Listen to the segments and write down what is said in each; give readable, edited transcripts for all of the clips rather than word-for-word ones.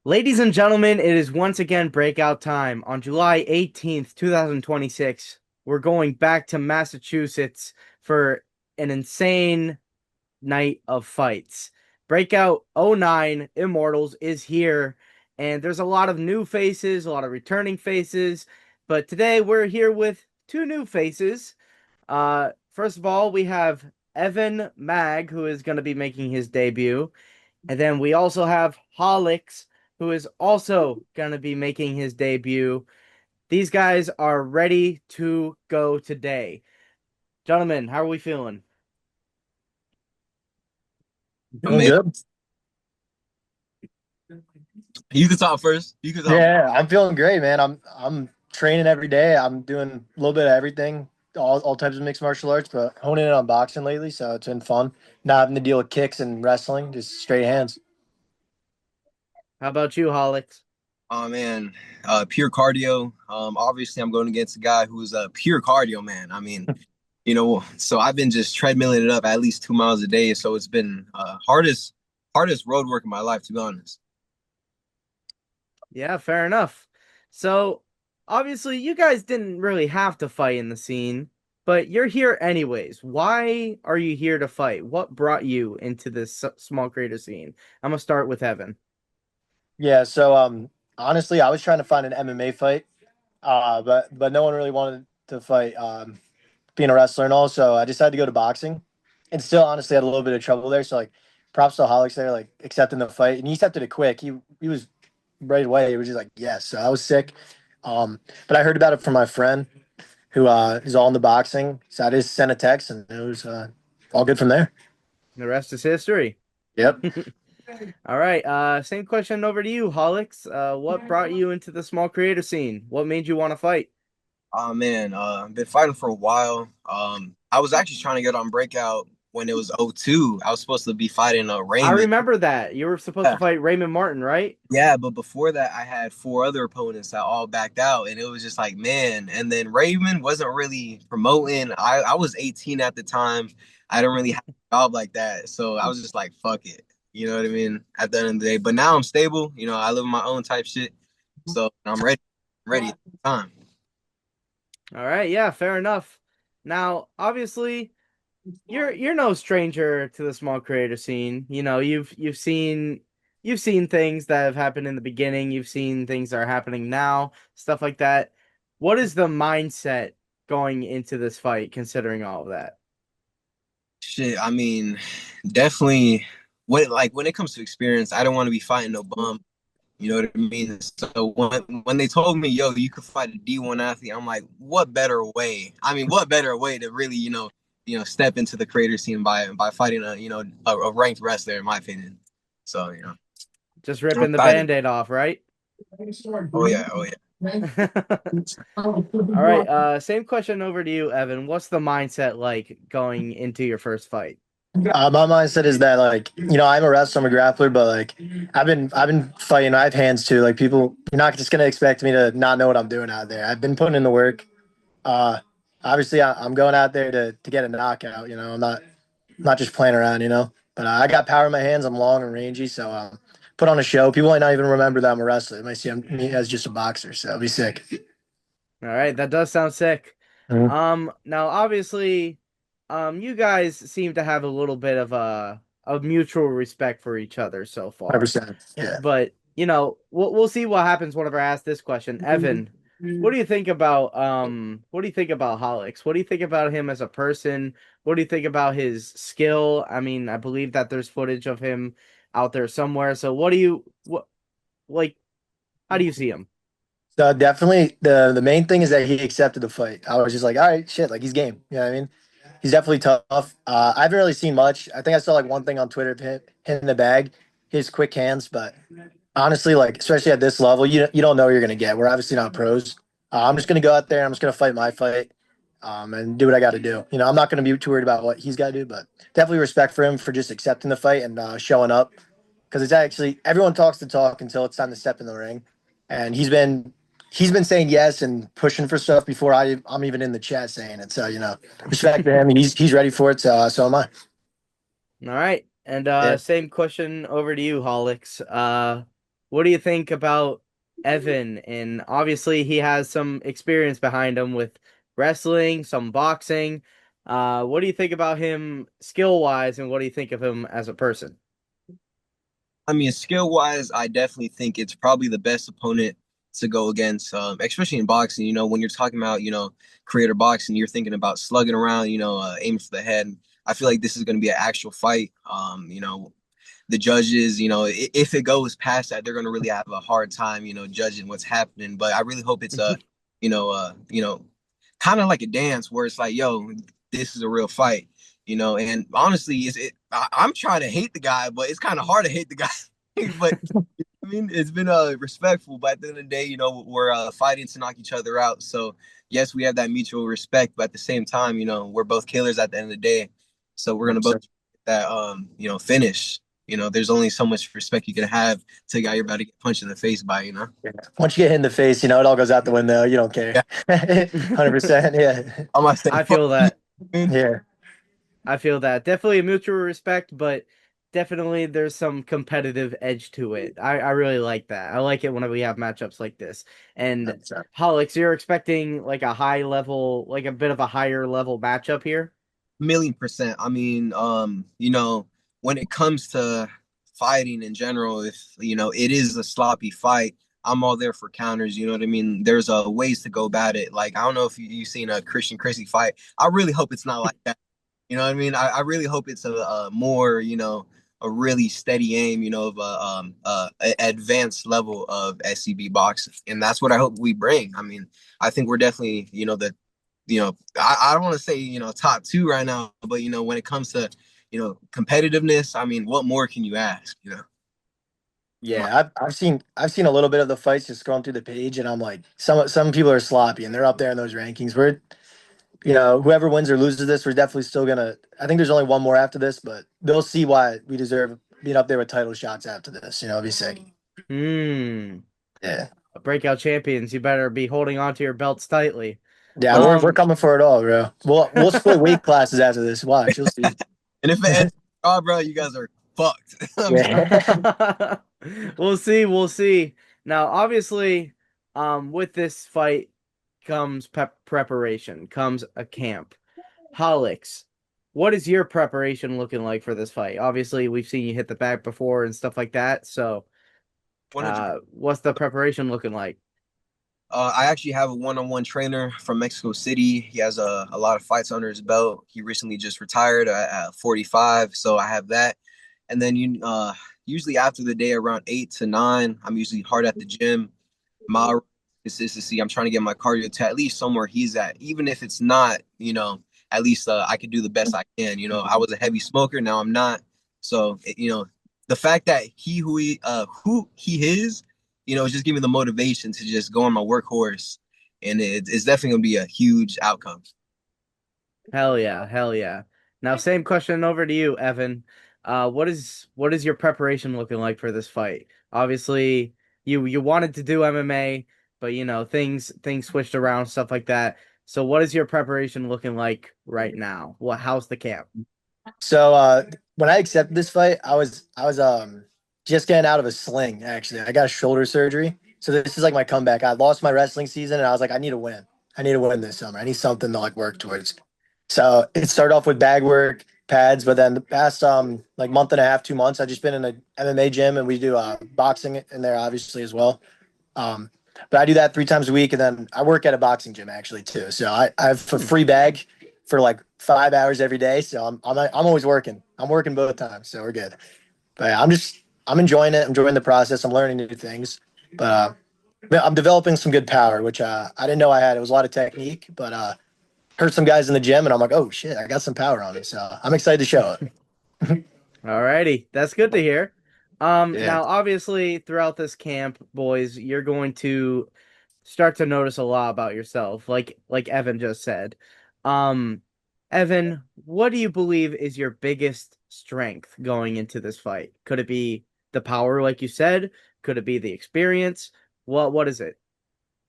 Ladies and gentlemen, it is once again breakout time. On July 18th, 2026, we're going back to Massachusetts for an insane night of fights. Breakout '09 Immortals is here, and there's a lot of new faces, a lot of returning faces, but today we're here with two new faces. First of all, we have Evan Mag, who is going to be making his debut. And then we also have HOLIX, who is also going to be making his debut. These guys are ready to go today. Gentlemen, how are we feeling? Doing Amazing. good. You can talk first. You can talk. Yeah, I'm feeling great, man. I'm training every day. I'm doing a little bit of everything, all types of mixed martial arts, but honing in on boxing lately, so it's been fun. Not having to deal with kicks and wrestling, just straight hands. How about you, HOLIX? Oh man, pure cardio. Obviously, I'm going against a guy who's a pure cardio man. So I've been just treadmilling it up at least 2 miles a day. So it's been hardest road work in my life, to be honest. Yeah, fair enough. So, obviously, you guys didn't really have to fight in the scene, but you're here anyways. Why are you here to fight? What brought you into this small creator scene? I'm gonna start with Evan. Yeah, so honestly, I was trying to find an MMA fight, but no one really wanted to fight being a wrestler, and also I decided to go to boxing, and still honestly had a little bit of trouble there. So like, props to Holix there, like accepting the fight, and he accepted it quick. He was right away. He was just like, yes. So I was sick, but I heard about it from my friend who is all in the boxing. So I just sent a text, and it was all good from there. The rest is history. Yep. All right. Same question over to you, Holix. What brought you into the small creator scene? What made you want to fight? Oh man, I've been fighting for a while. I was actually trying to get on Breakout when it was '02. I was supposed to be fighting I Raymond. remember that. You were supposed to fight Raymond Martin, right? Yeah, but before that, I had four other opponents that all backed out, and it was just like, man. And then Raven wasn't really promoting. I was 18 at the time. I didn't really have a job like that, so I was just like, fuck it. You know what I mean? At the end of the day, but now I'm stable. I live my own type shit, so I'm ready. Ready at the time. All right. Yeah, fair enough. Now, obviously, you're no stranger to the small creator scene. You know, you've seen things that have happened in the beginning. You've seen things that are happening now, stuff like that. What is the mindset going into this fight, considering all of that? Shit, I mean, definitely. When it comes to experience, I don't want to be fighting no bum. You know what I mean? So when they told me, yo, you could fight a D1 athlete, I'm like, what better way? I mean, what better way to really, step into the creator scene by fighting a ranked wrestler, in my opinion. So, Just I'm ripping the excited. band-aid off, right? Oh yeah, oh yeah. All right, same question over to you, Evan. What's the mindset like going into your first fight? My mindset is that like I'm a wrestler, I'm a grappler, but like I've been fighting. I have hands too. Like people, you're not just gonna expect me to not know what I'm doing out there. I've been putting in the work. Uh, Obviously, I'm going out there to get a knockout. I'm not just playing around. But I got power in my hands. I'm long and rangy, so put on a show. People might not even remember that I'm a wrestler. They might see me as just a boxer. So it'll be sick. All right, that does sound sick. Mhm. Now obviously, you guys seem to have a little bit of a mutual respect for each other so far. 100%. Yeah. But we'll see what happens whenever I ask this question. Evan, what do you think about Holix? What do you think about him as a person? What do you think about his skill? I mean, I believe that there's footage of him out there somewhere. So what like how do you see him? So definitely the main thing is that he accepted the fight. I was just like, all right, shit, like he's game. You know what I mean? He's definitely tough. I haven't really seen much. I think I saw like one thing on Twitter of him hitting the bag, his quick hands, but honestly, like especially at this level, you don't know what you're gonna get. We're obviously not pros. I'm just gonna go out there. I'm just gonna fight my fight, and do what I got to do. I'm not gonna be too worried about what he's got to do, but definitely respect for him for just accepting the fight and showing up because it's actually everyone talks the talk until it's time to step in the ring, and he's been saying yes and pushing for stuff before I'm even in the chat saying it. So respect to him. He's ready for it. So am I. All right. And Yeah. same question over to you, Holix. what do you think about Evan? And obviously, he has some experience behind him with wrestling, some boxing. What do you think about him skill wise, and what do you think of him as a person? I mean, skill wise, I definitely think it's probably the best opponent to go against, especially in boxing. You know, when you're talking about, creator boxing, you're thinking about slugging around, aiming for the head. I feel like this is going to be an actual fight. The judges, if it goes past that, they're going to really have a hard time, judging what's happening. But I really hope it's you know, kind of like a dance where it's like, yo, this is a real fight. And honestly, I'm trying to hate the guy, but it's kind of hard to hate the guy. But I mean, it's been respectful, but at the end of the day, we're fighting to knock each other out. So yes, we have that mutual respect, but at the same time, we're both killers at the end of the day. So we're gonna both get that finish. There's only so much respect you can have to a guy you're about to get punched in the face by. Yeah. Once you get hit in the face, it all goes out the window. You don't care. Yeah, 100%. Yeah. I'm not saying I fuck, feel that. man. Yeah. I feel that. Definitely a mutual respect, but definitely there's some competitive edge to it. I really like that. I like it when we have matchups like this. And 100%. Holix, you're expecting like a high level, like a bit of a higher level matchup here? Million percent. I mean, when it comes to fighting in general, if it is a sloppy fight, I'm all there for counters. You know what I mean? There's ways to go about it. Like I don't know if you've seen a Christian Chrissy fight. I really hope it's not like that. You know what I mean? I really hope it's a more a really steady aim. Of a advanced level of SCB boxing, and that's what I hope we bring. I mean, I think we're definitely the I don't want to say, top two right now, but when it comes to, competitiveness, I mean, what more can you ask? My- Yeah, I've seen a little bit of the fights just scrolling through the page, and I'm like, some people are sloppy, and they're up there in those rankings. Whoever wins or loses this, we're definitely still gonna. I think there's only one more after this, but they'll see why we deserve being up there with title shots after this. It'll be sick. Hmm. Yeah, Breakout champions, you better be holding onto your belts tightly. yeah, But we're Um, coming for it all, bro. We'll split weight classes after this. Watch, you'll see. and if it ends, oh, bro, you guys are fucked. I'm just, Yeah. we'll see, we'll see. Now, obviously, with this fight comes preparation, comes a camp. Holix, what is your preparation looking like for this fight? Obviously, we've seen you hit the bag before and stuff like that. So, 100. what's the preparation looking like? I actually have a one-on-one trainer from Mexico City. He has a lot of fights under his belt. He recently just retired at 45, so I have that. And then usually after the day around 8 to 9, I'm usually hard at the gym. My consistency, I'm trying to get my cardio to at least somewhere he's at, even if it's not, at least I could do the best I can. I was a heavy smoker, now I'm not. So, the fact that who he is, just give me the motivation to just go on my workhorse, and it's definitely gonna be a huge outcome. Hell yeah, hell yeah. Now, same question over to you, Evan. What is your preparation looking like for this fight? Obviously, you wanted to do MMA, but things switched around, stuff like that. So, what is your preparation looking like right now? How's the camp? So when I accepted this fight, I was just getting out of a sling. Actually, I got a shoulder surgery, so this is like my comeback. I lost my wrestling season, and I was like, I need to win. I need to win this summer. I need something to like work towards. So it started off with bag work, pads, but then the past like month and a half, 2 months, I've just been in a MMA gym, and we do boxing in there obviously as well. Um, but I do that 3 times a week, and then I work at a boxing gym actually too. So I have a free bag for like 5 hours every day. So I'm always working. I'm working both times, so we're good. But yeah, I'm enjoying it. I'm enjoying the process. I'm learning new things. But I'm developing some good power, which I didn't know I had. It was a lot of technique, but heard some guys in the gym, and I'm like, oh shit, I got some power on me. So I'm excited to show it. Alrighty, that's good to hear. Yeah. Now obviously throughout this camp, boys, you're going to start to notice a lot about yourself, like Evan just said. Um, Evan, what do you believe is your biggest strength going into this fight? Could it be the power, like you said? Could it be the experience? What is it?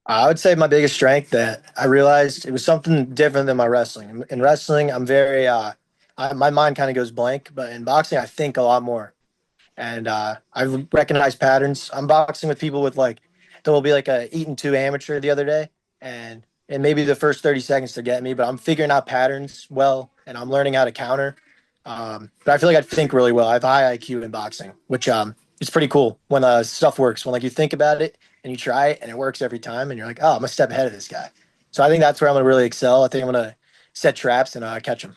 I would say my biggest strength that I realized it was something different than my wrestling. In wrestling, I'm very my mind kind of goes blank, but in boxing, I think a lot more. and I recognize patterns. I'm boxing with people with like there will be like a 8-2 amateur the other day, and maybe the first 30 seconds to get me, but I'm figuring out patterns well, and I'm learning how to counter. But I feel like I think really well. I have high IQ in boxing, which is pretty cool when stuff works. When like you think about it and you try it and it works every time, and you're like, oh, I'm a step ahead of this guy. So I think that's where I'm gonna really excel. I think I'm gonna set traps and catch them.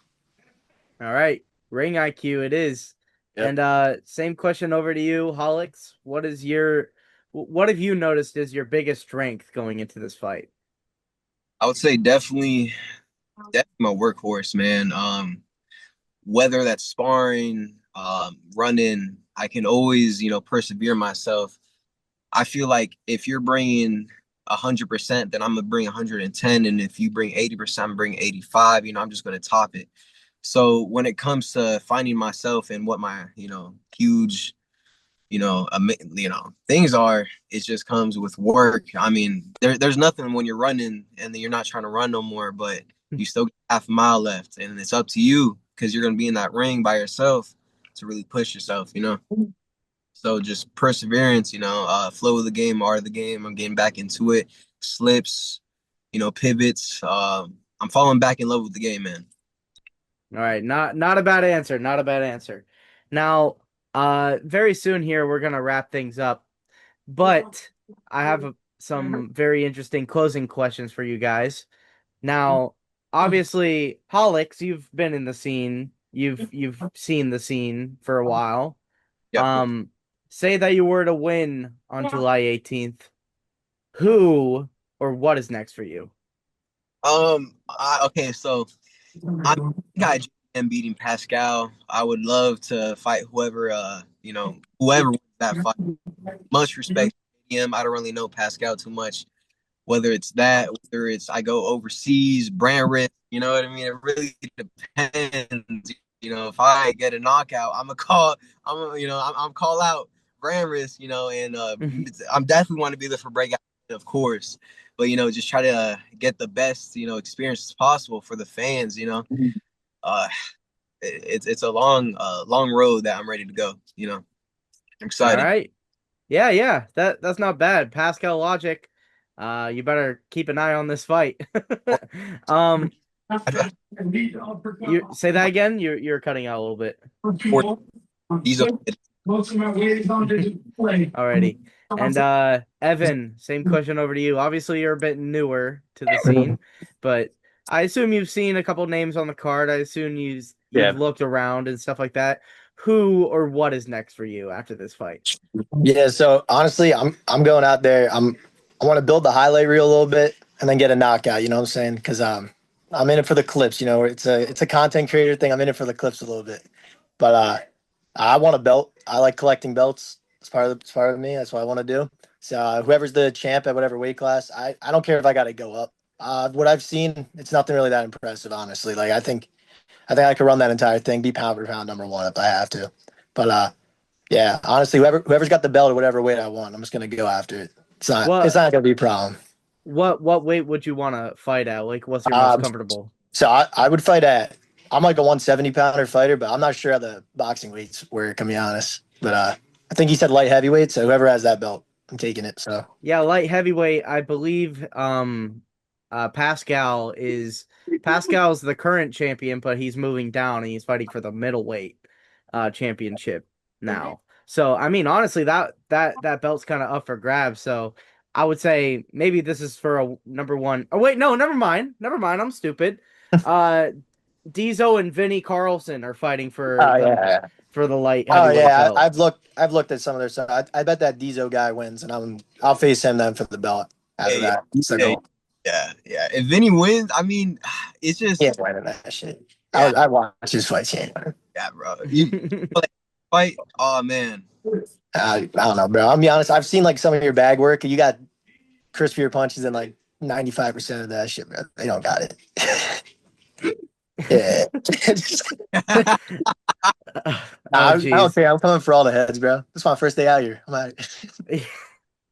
All right, ring IQ it is. Yep. And same question over to you, Holix. What have you noticed is your biggest strength going into this fight? I would say definitely my workhorse, man. Whether that's sparring, running, I can always, persevere myself. I feel like if you're bringing 100%, then I'm gonna bring 110, and if you bring 80%, I'm bringing 85. I'm just gonna top it. So when it comes to finding myself and what my, huge, things are, it just comes with work. I mean, there's nothing when you're running and then you're not trying to run no more, but you still got half a mile left, and it's up to you because you're gonna be in that ring by yourself to really push yourself. So just perseverance, flow of the game, art of the game. I'm getting back into it. Slips, pivots. I'm falling back in love with the game, man. All right, not a bad answer, not a bad answer. Now, very soon here we're gonna wrap things up, but I have some very interesting closing questions for you guys. Now, obviously, Holix, you've been in the scene, you've seen the scene for a while. Yep. Say that you were to win on July 18th, who or what is next for you? Okay, so I got am beating Pascal. I would love to fight whoever wins that fight. Much respect to him. I don't really know Pascal too much. Whether it's that, whether it's I go overseas, brand risk, you know what I mean? It really depends. If I get a knockout, I'm call out brand risk, and I'm definitely want to be there for breakout, of course. But just try to get the best, experience possible for the fans. Uh, it's a long road that I'm ready to go. I'm All excited. right. Yeah, yeah, that's not bad. Pascal logic. You better keep an eye on this fight. Um, you say that again? You're cutting out a little bit. These are Alrighty. And Evan, same question over to you. Obviously, you're a bit newer to the scene, but I assume you've seen a couple names on the card. I assume you've Yeah. looked around and stuff like that. Who or what is next for you after this fight? Yeah, so honestly, I'm going out there. I want to build the highlight reel a little bit and then get a knockout. You know what I'm saying? Because I'm in it for the clips. It's a content creator thing. I'm in it for the clips a little bit. But I want a belt. I like collecting belts. It's part of me. That's what I want to do. So whoever's the champ at whatever weight class, I don't care if I got to go up. What I've seen, it's nothing really that impressive, honestly. Like I think I could run that entire thing, be pound for pound number one if I have to. But yeah, honestly, whoever's got the belt or whatever weight I want, I'm just gonna go after it. It's What not gonna be a problem. what weight would you want to fight at? Like, what's your most Um, comfortable? so I would fight at. I'm like a 170 pounder fighter, but I'm not sure how the boxing weights work. To be honest, but I think he said light heavyweight. So whoever has that belt, I'm taking it. So Yeah, light heavyweight. I believe Pascal's the current champion, but he's moving down and he's fighting for the middleweight championship now. So I mean, honestly, that belt's kind of up for grabs. So I would say maybe this is for a number one. Oh wait, no, never mind. Never mind. I'm stupid. Uh Diesel and Vinny Carlson are fighting oh yeah, for the light oh heavyweight yeah. belt. I've looked at some of their stuff. I bet that Diesel guy wins, and I'll face him then for the belt after yeah, that. That's the yeah, goal. yeah, yeah. If Vinny wins, I mean, it's He just ain't winning that shit. yeah, I watch his fights. He ain't winning. yeah, bro. You like fight? Oh man, I don't know, bro. I'll be honest. I've seen like some of your bag work. You got crispier punches and like 95% of that shit, bro. They don't got it. Yeah. Oh I don't geez. care. I'm coming for all the heads, bro. This is my first day out here. I'm out.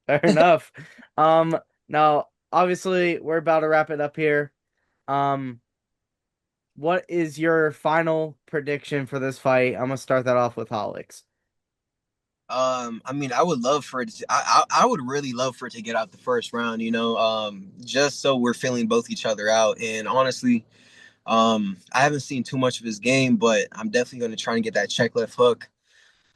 Fair enough. Now obviously we're about to wrap it up here. Um, what is your final prediction for this fight? I'm gonna start that off with Holix. I mean, I would love for it. I would really love for it to get out the first round. Just so we're feeling both each other out. And honestly, I haven't seen too much of his game, but I'm definitely going to try and get that check left hook.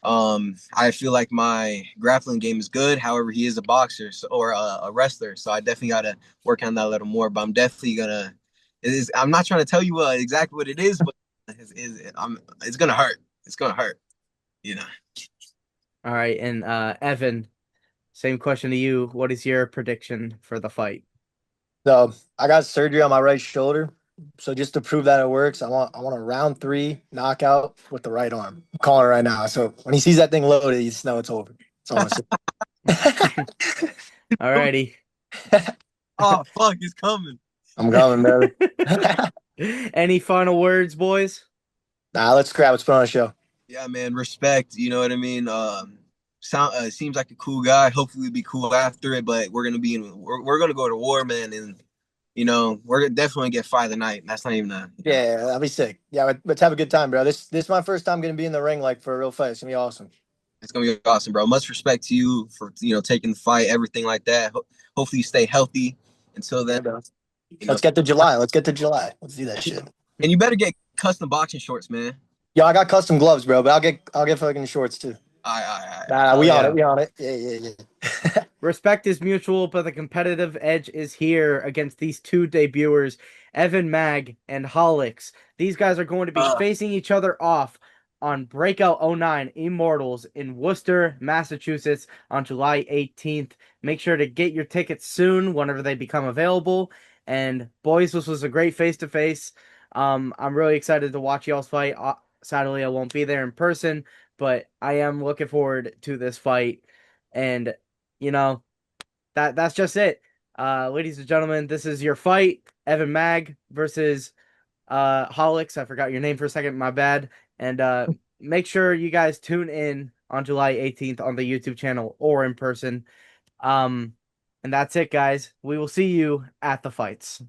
I feel like my grappling game is good. However, he is a boxer or a wrestler, so I definitely got to work on that a little more. But I'm definitely gonna. It is. I'm not trying to tell you exactly what it is, but it's gonna hurt. It's gonna hurt. You know. All right, and Evan, same question to you. What is your prediction for the fight? So I got surgery on my right shoulder. So just to prove that it works, I want a round 3 knockout with the right arm. I'm calling it right now. So when he sees that thing loaded, you just know it's over. That's all I'm saying. All righty. Oh fuck, it's coming. I'm coming, brother. Any final words, boys? Nah, let's grab. Let's put on a show. Yeah, man. Respect. You know what I mean. Seems like a cool guy. Hopefully, we'll be cool after it. But we're gonna go to war, man. And we're definitely gonna get fight of the night. That's not even a. Yeah, that'll be sick. Yeah, let's have a good time, bro. This is my first time gonna be in the ring like for a real fight. It's gonna be awesome. It's gonna be awesome, bro. Much respect to you for taking the fight, everything like that. Hopefully, you stay healthy until Yeah, then. bro. You know, Let's get to July. Let's get to July. Let's do that shit. and you better get custom boxing shorts, man. Yo, I got custom gloves, bro, but I'll get fucking shorts too. All right. Nah, Hell we on yeah. it. We on it. Yeah, yeah, yeah. Respect is mutual, but the competitive edge is here against these two debuters, EVAN MAAG and HOLIX. These guys are going to be facing each other off on Breakout '09 Immortals in Worcester, Massachusetts on July 18th. Make sure to get your tickets soon whenever they become available. And boys, this was a great face-to-face. I'm really excited to watch y'all's fight. Sadly, I won't be there in person, but I am looking forward to this fight. And that's just it. Ladies and gentlemen, this is your fight. EVAN MAAG versus HOLIX. I forgot your name for a second, my bad. And make sure you guys tune in on July 18th on the YouTube channel or in person. And that's it, guys. We will see you at the fights.